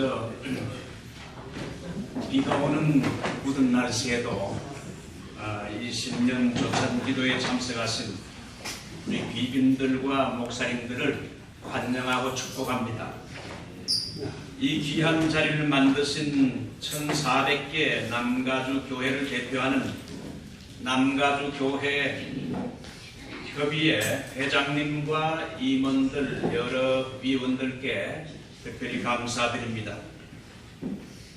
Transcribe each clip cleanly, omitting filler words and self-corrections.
먼저 비가 오는 굳은 날씨에도 이 신년 조찬 기도에 참석하신 우리 귀빈들과 목사님들을 환영하고 축복합니다. 이 귀한 자리를 만드신 1400개 남가주 교회를 대표하는 남가주 교회 협의회 회장님과 임원들 여러 위원들께 특별히 감사드립니다.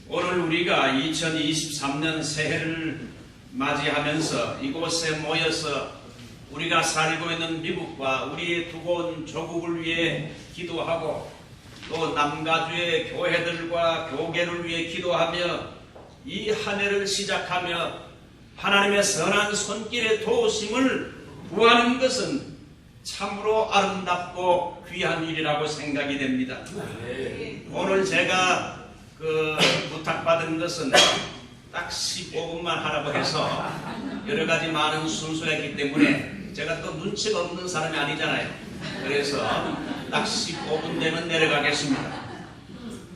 오늘 우리가 2023년 새해를 맞이하면서 이곳에 모여서 우리가 살고 있는 미국과 우리의 두고 온 조국을 위해 기도하고 또 남가주의 교회들과 교계를 위해 기도하며 이 한 해를 시작하며 하나님의 선한 손길의 도우심을 구하는 것은 참으로 아름답고 귀한 일이라고 생각이 됩니다. 오늘 제가 부탁받은 것은 딱 15분만 하라고 해서 여러 가지 많은 순서가 있기 때문에 제가 또 눈치가 없는 사람이 아니잖아요. 그래서 딱 15분 되면 내려가겠습니다.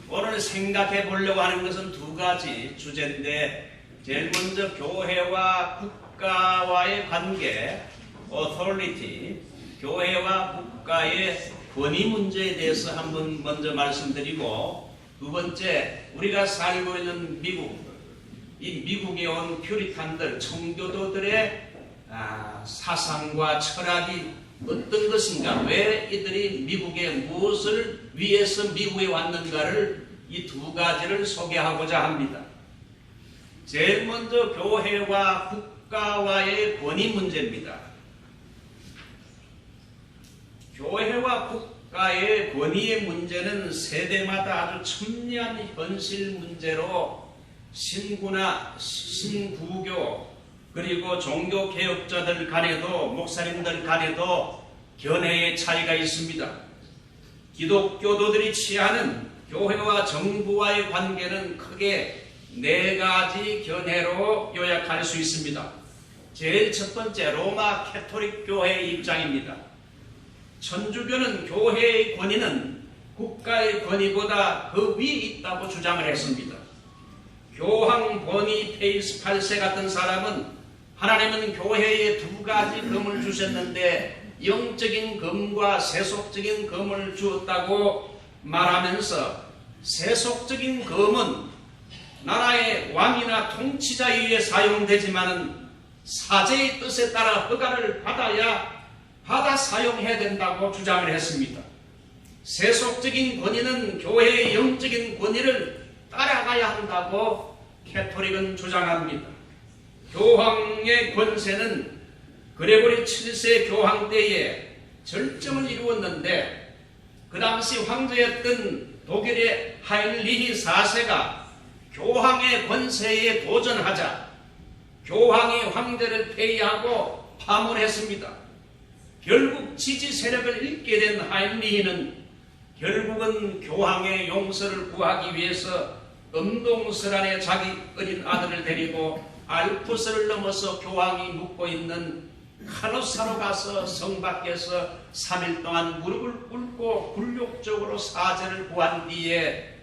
오늘 생각해 보려고 하는 것은 두 가지 주제인데, 제일 먼저 교회와 국가와의 관계, authority, 교회와 국가의 권위 문제에 대해서 한번 먼저 말씀드리고, 두 번째, 우리가 살고 있는 미국, 이 미국에 온 퓨리탄들, 청교도들의 사상과 철학이 어떤 것인가, 왜 이들이 미국에 무엇을 위해서 미국에 왔는가를 이 두 가지를 소개하고자 합니다. 제일 먼저 교회와 국가와의 권위 문제입니다. 교회와 국가의 권위의 문제는 세대마다 아주 첨예한 현실 문제로 신구나 신구교 그리고 종교개혁자들 간에도 목사님들 간에도 견해의 차이가 있습니다. 기독교도들이 취하는 교회와 정부와의 관계는 크게 네 가지 견해로 요약할 수 있습니다. 제일 첫 번째, 로마 캐토릭 교회의 입장입니다. 천주교는 교회의 권위는 국가의 권위보다 그 위에 있다고 주장을 했습니다. 교황 보니페이스 8세 같은 사람은 하나님은 교회에 두 가지 금을 주셨는데 영적인 금과 세속적인 금을 주었다고 말하면서, 세속적인 금은 나라의 왕이나 통치자에 의해 사용되지만은 사제의 뜻에 따라 허가를 받아 사용해야 된다고 주장을 했습니다. 세속적인 권위는 교회의 영적인 권위를 따라가야 한다고 캐토릭은 주장합니다. 교황의 권세는 그레고리 7세 교황 때에 절정을 이루었는데, 그 당시 황제였던 독일의 하인리히 4세가 교황의 권세에 도전하자 교황이 황제를 폐위하고 파문했습니다. 결국 지지 세력을 잃게 된 하인리히는 결국은 교황의 용서를 구하기 위해서 음동설 안에 자기 어린 아들을 데리고 알프스를 넘어서 교황이 묵고 있는 카누사로 가서 성 밖에서 3일 동안 무릎을 꿇고 굴욕적으로 사죄를 구한 뒤에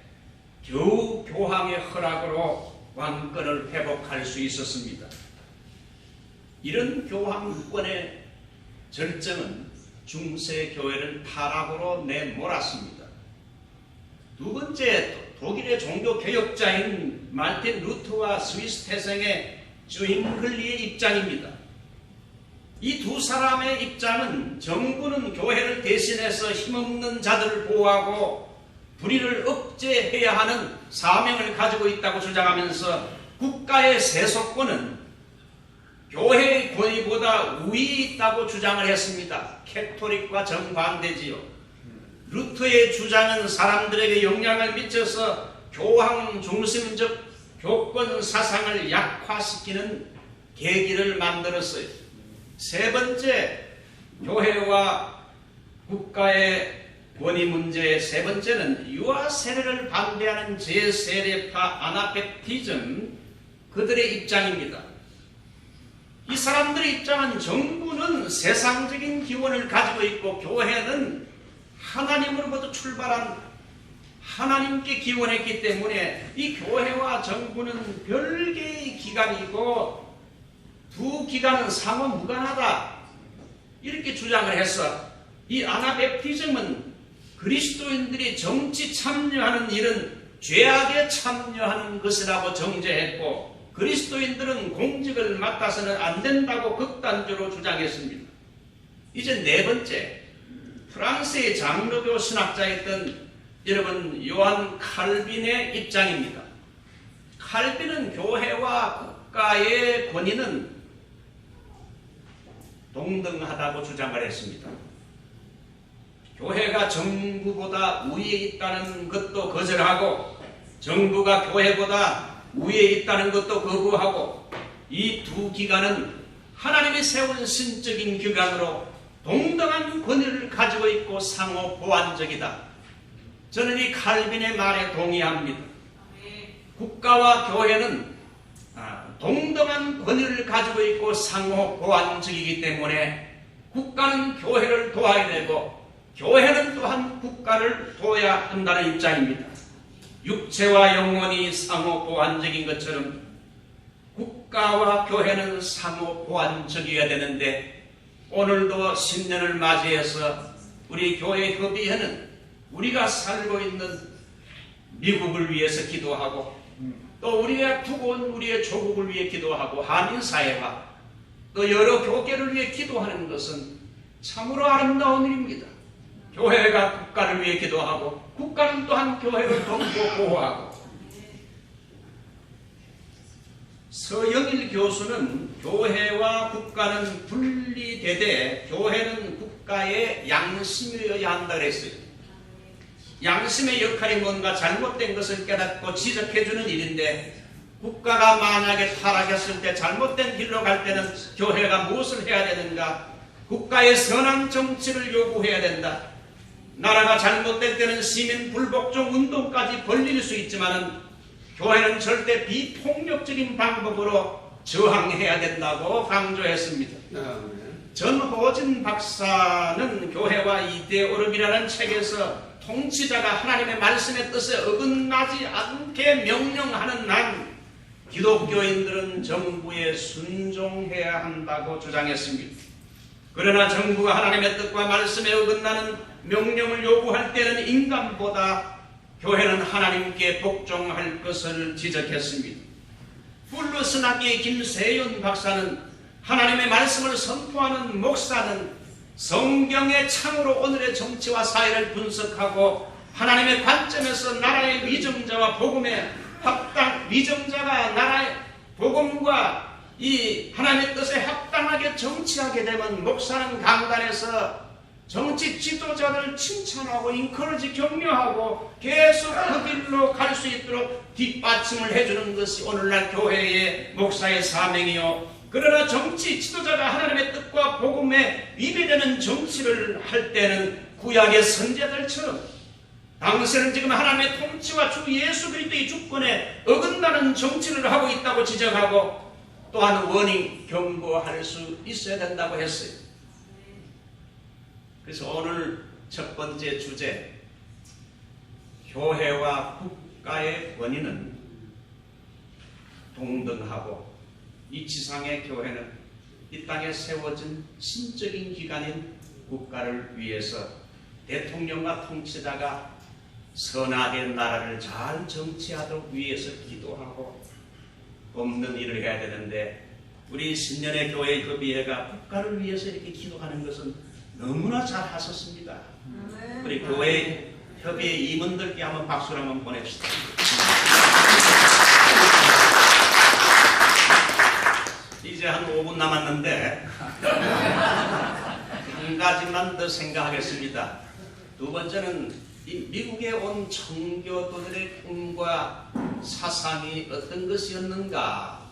겨우 교황의 허락으로 왕권을 회복할 수 있었습니다. 이런 교황권의 절정은 중세 교회를 타락으로 내몰았습니다. 두 번째, 독일의 종교 개혁자인 말틴 루터와 스위스 태생의 주임글리의 입장입니다. 이 두 사람의 입장은 정부는 교회를 대신해서 힘없는 자들을 보호하고 불의를 억제해야 하는 사명을 가지고 있다고 주장하면서 국가의 세속권은 교회의 권위보다 위에 있다고 주장을 했습니다. 캐토릭과 정반대지요. 루터의 주장은 사람들에게 영향을 미쳐서 교황 중심적 교권 사상을 약화시키는 계기를 만들었어요. 세 번째, 교회와 국가의 권위 문제의 세 번째는 유아 세례를 반대하는 제세례파 아나페티즘, 그들의 입장입니다. 이 사람들의 입장은 정부는 세상적인 기원을 가지고 있고 교회는 하나님으로부터 출발한 하나님께 기원했기 때문에 이 교회와 정부는 별개의 기관이고 두 기관은 상호 무관하다 이렇게 주장을 해서 이 아나베프티즘은 그리스도인들이 정치 참여하는 일은 죄악에 참여하는 것이라고 정죄했고 그리스도인들은 공직을 맡아서는 안 된다고 극단적으로 주장했습니다. 이제 네 번째, 프랑스의 장로교 신학자였던 여러분 요한 칼빈의 입장입니다. 칼빈은 교회와 국가의 권위는 동등하다고 주장을 했습니다. 교회가 정부보다 위에 있다는 것도 거절하고 정부가 교회보다 위에 있다는 것도 거부하고 이 두 기관은 하나님이 세운 신적인 기관으로 동등한 권위를 가지고 있고 상호 보완적이다. 저는 이 칼빈의 말에 동의합니다. 국가와 교회는 동등한 권위를 가지고 있고 상호 보완적이기 때문에 국가는 교회를 도와야 되고 교회는 또한 국가를 도와야 한다는 입장입니다. 육체와 영혼이 상호 보완적인 것처럼 국가와 교회는 상호 보완적이어야 되는데 오늘도 신년을 맞이해서 우리 교회 협의회는 우리가 살고 있는 미국을 위해서 기도하고 또 우리가 두고 온 우리의 조국을 위해 기도하고 한인사회와 또 여러 교계를 위해 기도하는 것은 참으로 아름다운 일입니다. 교회가 국가를 위해 기도하고 국가는 또한 교회를 돕고 보호하고 서영일 교수는 교회와 국가는 분리되되 교회는 국가의 양심이어야 한다 그랬어요. 양심의 역할이 뭔가 잘못된 것을 깨닫고 지적해주는 일인데 국가가 만약에 타락했을 때 잘못된 길로 갈 때는 교회가 무엇을 해야 되는가? 국가의 선한 정치를 요구해야 된다. 나라가 잘못될 때는 시민 불복종 운동까지 벌릴 수 있지만 교회는 절대 비폭력적인 방법으로 저항해야 된다고 강조했습니다. 전호진 박사는 교회와 이데올로기라는 책에서 통치자가 하나님의 말씀의 뜻에 어긋나지 않게 명령하는 한 기독교인들은 정부에 순종해야 한다고 주장했습니다. 그러나 정부가 하나님의 뜻과 말씀에 어긋나는 명령을 요구할 때는 인간보다 교회는 하나님께 복종할 것을 지적했습니다. 풀루스나기의 김세윤 박사는 하나님의 말씀을 선포하는 목사는 성경의 창으로 오늘의 정치와 사회를 분석하고 하나님의 관점에서 나라의 위정자와 복음의 위정자가 나라의 복음과 이 하나님의 뜻에 합당하게 정치하게 되면 목사는 강단에서 정치 지도자들을 칭찬하고 인커러지 격려하고 계속 그 길로 갈 수 있도록 뒷받침을 해주는 것이 오늘날 교회의 목사의 사명이요. 그러나 정치 지도자가 하나님의 뜻과 복음에 위배되는 정치를 할 때는 구약의 선지자들처럼 당신은 지금 하나님의 통치와 주 예수 그리스도의 주권에 어긋나는 정치를 하고 있다고 지적하고 또한 원인 경고할 수 있어야 된다고 했어요. 그래서 오늘 첫 번째 주제, 교회와 국가의 권위는 동등하고 이 지상의 교회는 이 땅에 세워진 신적인 기관인 국가를 위해서 대통령과 통치자가 선하된 나라를 잘 정치하도록 위해서 기도하고 돕는 일을 해야 되는데 우리 신년의 교회 협의회가 국가를 위해서 이렇게 기도하는 것은 너무나 잘 하셨습니다. 우리 교회 협의회 임원들께 한번 박수를 한번 보냅시다. 이제 한 5분 남았는데 한 가지만 더 생각하겠습니다. 두 번째는 이 미국에 온 청교도들의 꿈과 사상이 어떤 것이었는가?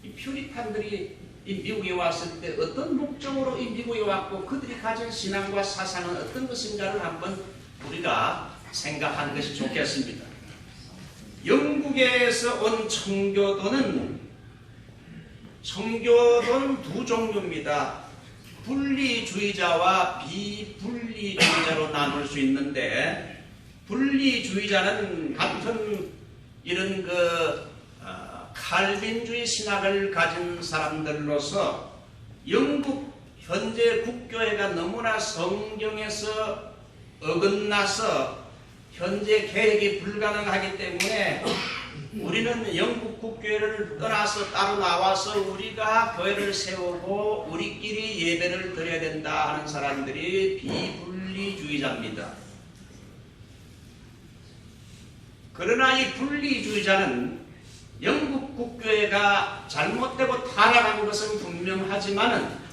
이 퓨리탄들이 이 미국에 왔을 때 어떤 목적으로 이 미국에 왔고 그들이 가진 신앙과 사상은 어떤 것인가를 한번 우리가 생각하는 것이 좋겠습니다. 영국에서 온 청교도는 두 종류입니다. 분리주의자와 비분리주의자로 나눌 수 있는데 분리주의자는 같은 이런 칼빈주의 신학을 가진 사람들로서 영국 현재 국교회가 너무나 성경에서 어긋나서 현재 개혁이 불가능하기 때문에 우리는 영국 국교회를 떠나서 따로 나와서 우리가 교회를 세우고 우리끼리 예배를 드려야 된다 하는 사람들이 비분리주의자입니다. 그러나 이 분리주의자는 영국 국교회가 잘못되고 타락한 것은 분명하지만은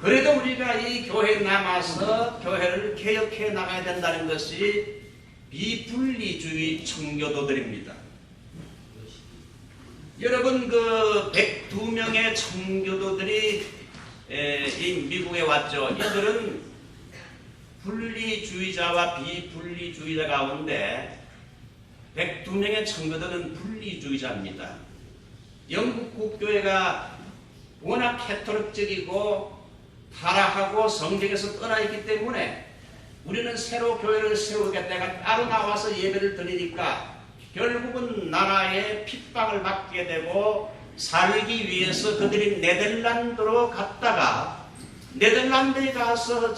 그래도 우리가 이 교회에 남아서 교회를 개혁해 나가야 된다는 것이 비분리주의 청교도들입니다. 여러분 102명의 청교도들이 이 미국에 왔죠. 이들은 분리주의자와 비분리주의자 가운데 102명의 청교도는 분리주의자입니다. 영국 국교회가 워낙 캐톨릭적이고 타락하고 성경에서 떠나 있기 때문에 우리는 새로 교회를 세우겠다가 따로 나와서 예배를 드리니까 결국은 나라에 핍박을 받게 되고 살기 위해서 그들이 네덜란드로 갔다가 네덜란드에 가서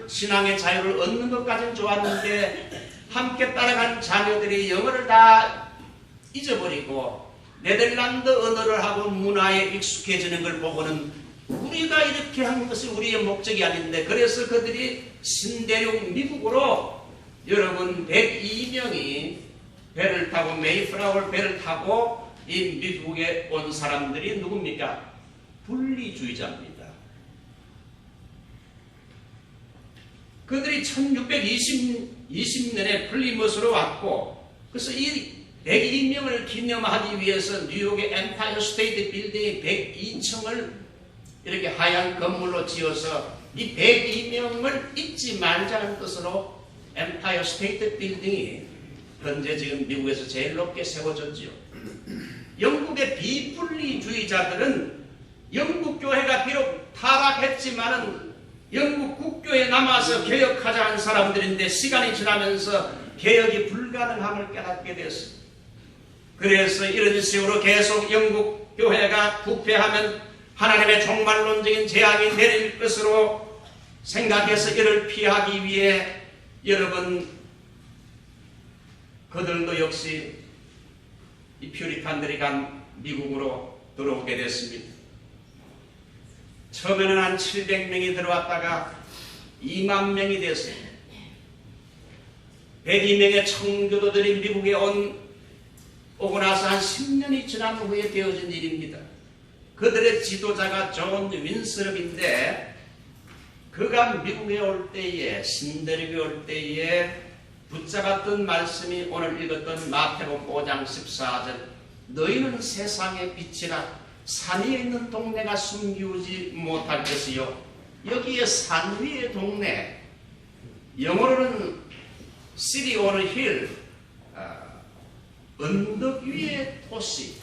신앙의 자유를 얻는 것까지는 좋았는데 함께 따라간 자녀들이 영어를 다 잊어버리고 네덜란드 언어를 하고 문화에 익숙해지는 걸 보고는 우리가 이렇게 한 것이 우리의 목적이 아닌데 그래서 그들이 신대륙 미국으로 여러분 102명이 배를 타고 메이플라워 배를 타고 이 미국에 온 사람들이 누굽니까? 분리주의자입니다. 그들이 1620년에 플리머스로 왔고 그래서 이 102명을 기념하기 위해서 뉴욕의 엠파이어 스테이트 빌딩이 102층을 이렇게 하얀 건물로 지어서 이 102명을 잊지 말자는 뜻으로 엠파이어 스테이트 빌딩이 현재 지금 미국에서 제일 높게 세워졌지요. 영국의 비분리주의자들은 영국 교회가 비록 타락했지만은 영국 국교에 남아서 개혁하자는 사람들인데 시간이 지나면서 개혁이 불가능함을 깨닫게 됐습니다. 그래서 이런 식으로 계속 영국 교회가 부패하면 하나님의 종말론적인 재앙이 내릴 것으로 생각해서 이를 피하기 위해 여러분 그들도 역시 이 퓨리탄들이 간 미국으로 들어오게 됐습니다. 처음에는 한 700명이 들어왔다가 2만 명이 됐어요. 102명의 청교도들이 미국에 오고 나서 한 10년이 지난 후에 되어진 일입니다. 그들의 지도자가 존 윈스럽인데 그가 미국에 올 때에 신대륙에 올 때에 붙잡았던 말씀이 오늘 읽었던 마태복음 5장 14절 너희는 세상의 빛이라 산 위에 있는 동네가 숨기우지 못할 것이요 여기에 산 위의 동네 영어로는 City on a Hill 언덕 위의 도시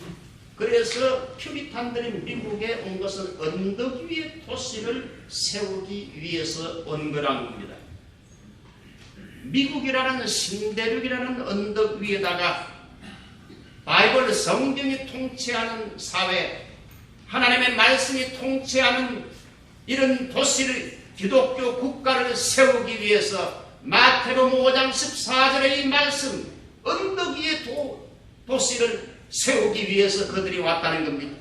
그래서 퓨리탄들이 미국에 온 것은 언덕 위의 도시를 세우기 위해서 온 거란 겁니다. 미국이라는 신대륙이라는 언덕 위에다가 바이블 성경이 통치하는 사회 하나님의 말씀이 통치하는 이런 도시를 기독교 국가를 세우기 위해서 마태복음 5장 14절의 이 말씀 언덕 위의 도시를 세우기 위해서 그들이 왔다는 겁니다.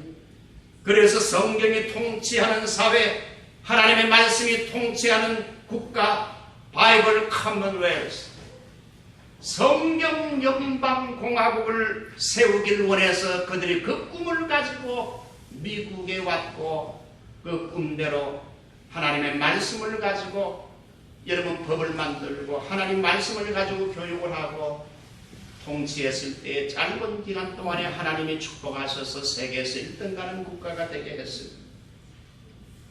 그래서 성경이 통치하는 사회 하나님의 말씀이 통치하는 국가 바이블 커먼웰스 성경 연방공화국을 세우기를 원해서 그들이 그 꿈을 가지고 미국에 왔고 그 꿈대로 하나님의 말씀을 가지고 여러분 법을 만들고 하나님 말씀을 가지고 교육을 하고 통치했을 때 짧은 기간 동안에 하나님이 축복하셔서 세계에서 1등 가는 국가가 되게 했습니다.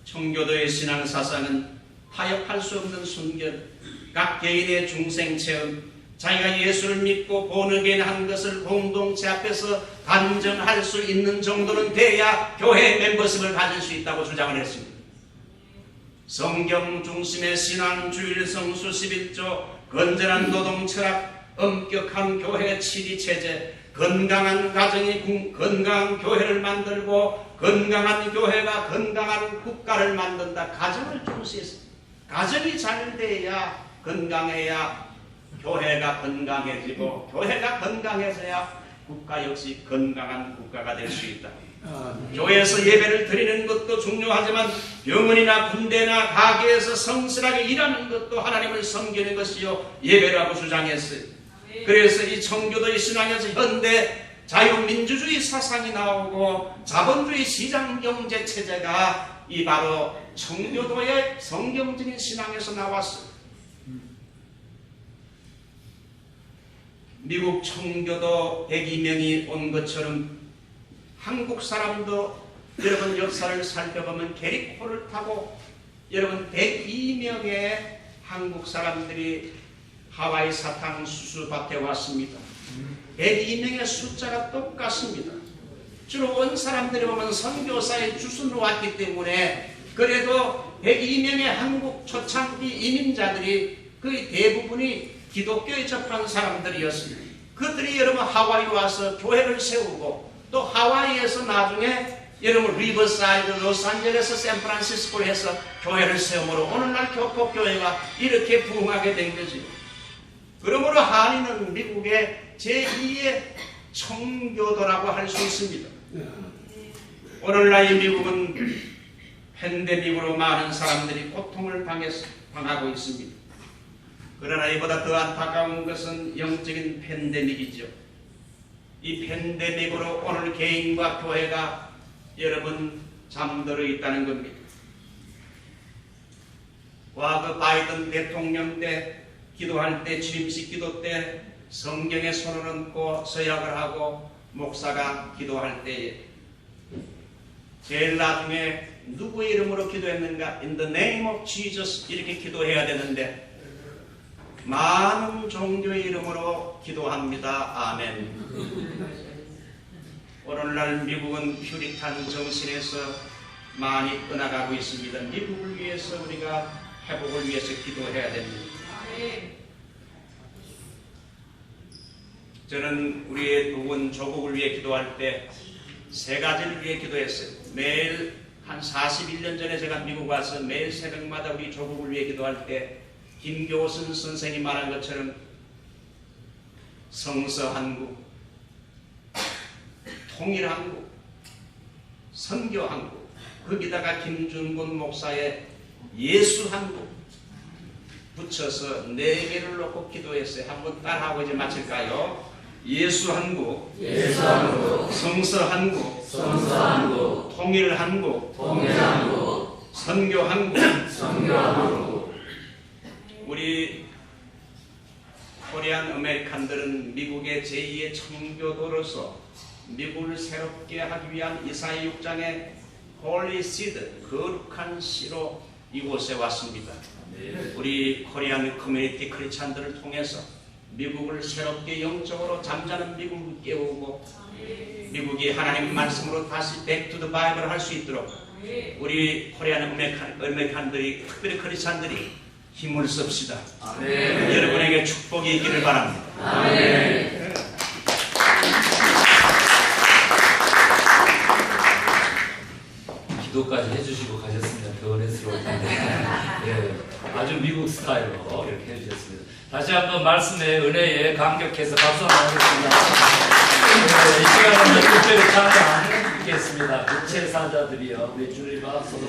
청교도의 신앙사상은 타협할 수 없는 순결, 각 개인의 중생체험, 자기가 예수를 믿고 본어게인 한 것을 공동체 앞에서 단정할 수 있는 정도는 돼야 교회 멤버십을 가질 수 있다고 주장을 했습니다. 성경 중심의 신앙 주일 성수 11조 건전한 노동 철학, 엄격한 교회 치리 체제, 건강한 가정이 건강한 교회를 만들고 건강한 교회가 건강한 국가를 만든다. 가정을 중시해서 가정이 잘 돼야 건강해야 교회가 건강해지고 교회가 건강해져야 국가 역시 건강한 국가가 될 수 있다. 교회에서 예배를 드리는 것도 중요하지만 병원이나 군대나 가게에서 성실하게 일하는 것도 하나님을 섬기는 것이요 예배라고 주장했어요. 그래서 이 청교도의 신앙에서 현대 자유민주주의 사상이 나오고 자본주의 시장경제 체제가 이 바로 청교도의 성경적인 신앙에서 나왔어요. 미국 청교도 102명이 온 것처럼 한국 사람도 여러분 역사를 살펴보면 게리코를 타고 여러분 102명의 한국 사람들이 하와이 사탕수수밭에 왔습니다. 102명의 숫자가 똑같습니다. 주로 온 사람들이 보면 선교사의 주순으로 왔기 때문에 그래도 102명의 한국 초창기 이민자들이 거의 대부분이 기독교에 접한 사람들이었습니다. 그들이 여러분 하와이 와서 교회를 세우고 또 하와이에서 나중에 여러분 리버사이드, 로스안젤레스, 샌프란시스코를 해서 교회를 세우므로 오늘날 교포교회가 이렇게 부흥하게 된 거지. 그러므로 한인은 미국의 제2의 청교도라고 할 수 있습니다. 오늘날 미국은 팬데믹으로 많은 사람들이 고통을 당하고 있습니다. 그러나 이보다 더 안타까운 것은 영적인 팬데믹이죠. 이 팬데믹으로 오늘 개인과 교회가 여러분 잠들어 있다는 겁니다. 과거 바이든 대통령 때 기도할 때 취임식 기도 때 성경에 손을 얹고 서약을 하고 목사가 기도할 때에 제일 나중에 누구의 이름으로 기도했는가? In the name of Jesus 이렇게 기도해야 되는데 많은 종교의 이름으로 기도합니다. 아멘. 오늘날 미국은 퓨리탄 정신에서 많이 떠나가고 있습니다. 미국을 위해서 우리가 회복을 위해서 기도해야 됩니다. 저는 우리의 부분 조국을 위해 기도할 때 세 가지를 위해 기도했어요. 매일 한 41년 전에 제가 미국 와서 매일 새벽마다 우리 조국을 위해 기도할 때 김교순 선생이 말한 것처럼 성서한국, 통일한국, 선교한국, 거기다가 김준곤 목사의 예수한국 붙여서 4개를 놓고 기도했어요. 한번 따라하고 이제 마칠까요? 예수한국, 성서한국, 통일한국, 선교한국. 우리 코리안 아메리칸들은 미국의 제2의 청교도로서 미국을 새롭게 하기 위한 이사야 6장의 홀리 시드, 거룩한 씨로 이곳에 왔습니다. 우리 코리안 커뮤니티 크리스찬들을 통해서 미국을 새롭게 영적으로 잠자는 미국을 깨우고 미국이 하나님 말씀으로 다시 back to the Bible 할 수 있도록 우리 코리안 아메리칸들이 특별히 크리스찬들이 힘을 씁시다. 아멘. 여러분에게 축복이 있기를 바랍니다. 아멘. 기도까지 해주시고 가셨으면 더 은혜스러울 텐데 예, 아주 미국 스타일로 이렇게 해주셨습니다. 다시 한번 말씀의 은혜에 감격해서 박수 한번 하겠습니다. 이 시간은 특별히 찬양하겠습니다. 부채사자들이여 우리 주님과 서로